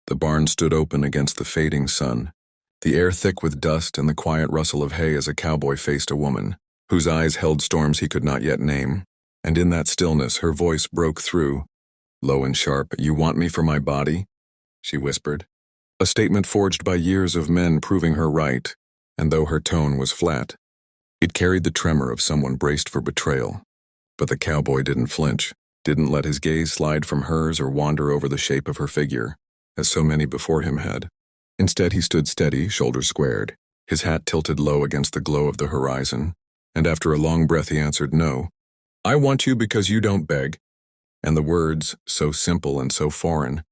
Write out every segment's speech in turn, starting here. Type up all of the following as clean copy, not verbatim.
The barn stood open against the fading sun, the air thick with dust and the quiet rustle of hay as a cowboy faced a woman, whose eyes held storms he could not yet name, and in that stillness her voice broke through, low and sharp. "You want me for my body?" she whispered. A statement forged by years of men proving her right, and though her tone was flat, it carried the tremor of someone braced for betrayal. But the cowboy didn't flinch, didn't let his gaze slide from hers or wander over the shape of her figure, as so many before him had. Instead, he stood steady, shoulders squared, his hat tilted low against the glow of the horizon, and after a long breath he answered, "No. I want you because you don't beg." And the words, so simple and so foreign,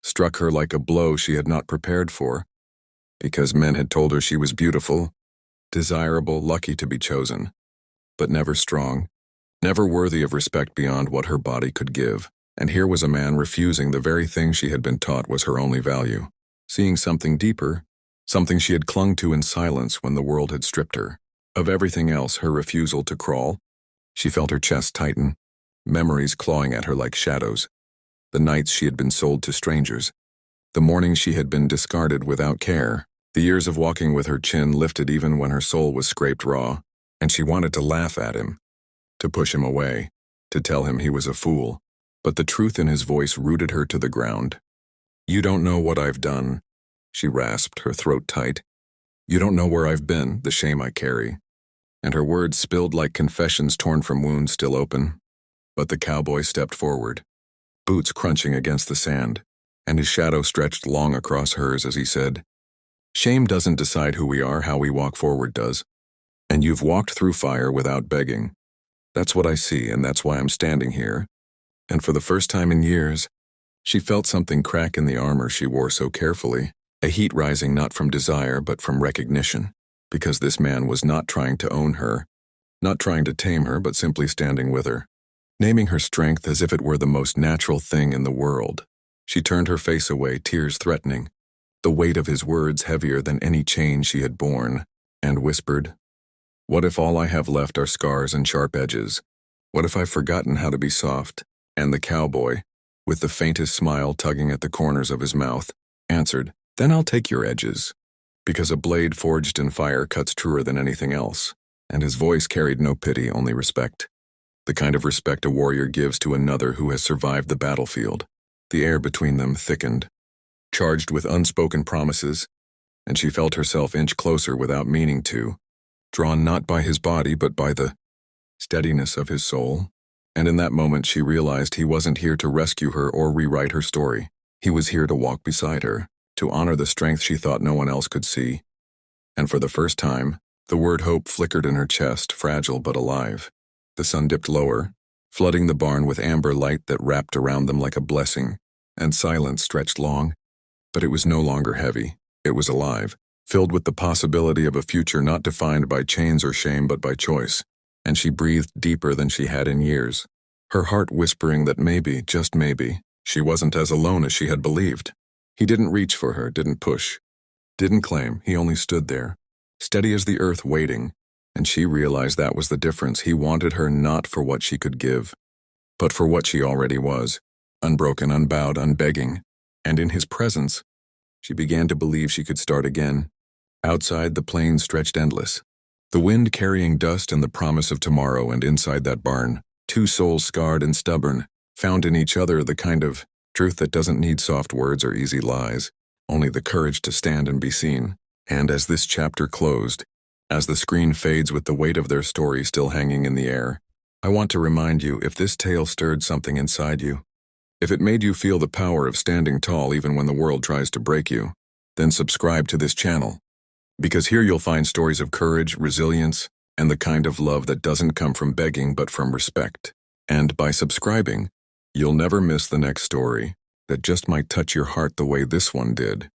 struck her like a blow she had not prepared for, because men had told her she was beautiful, desirable, lucky to be chosen, but never strong, never worthy of respect beyond what her body could give. And here was a man refusing the very thing she had been taught was her only value, seeing something deeper, something she had clung to in silence when the world had stripped her of everything else. Her refusal to crawl. She felt her chest tighten, memories clawing at her like shadows. The nights she had been sold to strangers, the mornings she had been discarded without care, the years of walking with her chin lifted even when her soul was scraped raw, and she wanted to laugh at him, to push him away, to tell him he was a fool. But the truth in his voice rooted her to the ground. "You don't know what I've done," she rasped, her throat tight. "You don't know where I've been, the shame I carry." And her words spilled like confessions torn from wounds still open. But the cowboy stepped forward, boots crunching against the sand, and his shadow stretched long across hers as he said, "Shame doesn't decide who we are, how we walk forward does. And you've walked through fire without begging. That's what I see, and that's why I'm standing here." And for the first time in years, she felt something crack in the armor she wore so carefully, a heat rising not from desire but from recognition, because this man was not trying to own her, not trying to tame her, but simply standing with her, naming her strength as if it were the most natural thing in the world. She turned her face away, tears threatening, the weight of his words heavier than any chain she had borne, and whispered, "What if all I have left are scars and sharp edges? What if I've forgotten how to be soft?" And the cowboy, with the faintest smile tugging at the corners of his mouth, answered, "Then I'll take your edges, because a blade forged in fire cuts truer than anything else." And his voice carried no pity, only respect, the kind of respect a warrior gives to another who has survived the battlefield. The air between them thickened, charged with unspoken promises, and she felt herself inch closer without meaning to, drawn not by his body but by the steadiness of his soul. And in that moment she realized he wasn't here to rescue her or rewrite her story. He was here to walk beside her, to honor the strength she thought no one else could see. And for the first time, the word hope flickered in her chest, fragile but alive. The sun dipped lower, flooding the barn with amber light that wrapped around them like a blessing, and silence stretched long. But it was no longer heavy. It was alive, filled with the possibility of a future not defined by chains or shame but by choice. And she breathed deeper than she had in years, her heart whispering that maybe, just maybe, she wasn't as alone as she had believed. He didn't reach for her, didn't push, didn't claim. He only stood there, steady as the earth, waiting, and she realized that was the difference. He wanted her not for what she could give, but for what she already was, unbroken, unbowed, unbegging. And in his presence, she began to believe she could start again. Outside, the plains stretched endless, the wind carrying dust and the promise of tomorrow, and inside that barn, two souls scarred and stubborn, found in each other the kind of truth that doesn't need soft words or easy lies, only the courage to stand and be seen. And as this chapter closed, as the screen fades with the weight of their story still hanging in the air, I want to remind you, if this tale stirred something inside you, if it made you feel the power of standing tall even when the world tries to break you, then subscribe to this channel. Because here you'll find stories of courage, resilience, and the kind of love that doesn't come from begging but from respect. And by subscribing, you'll never miss the next story that just might touch your heart the way this one did.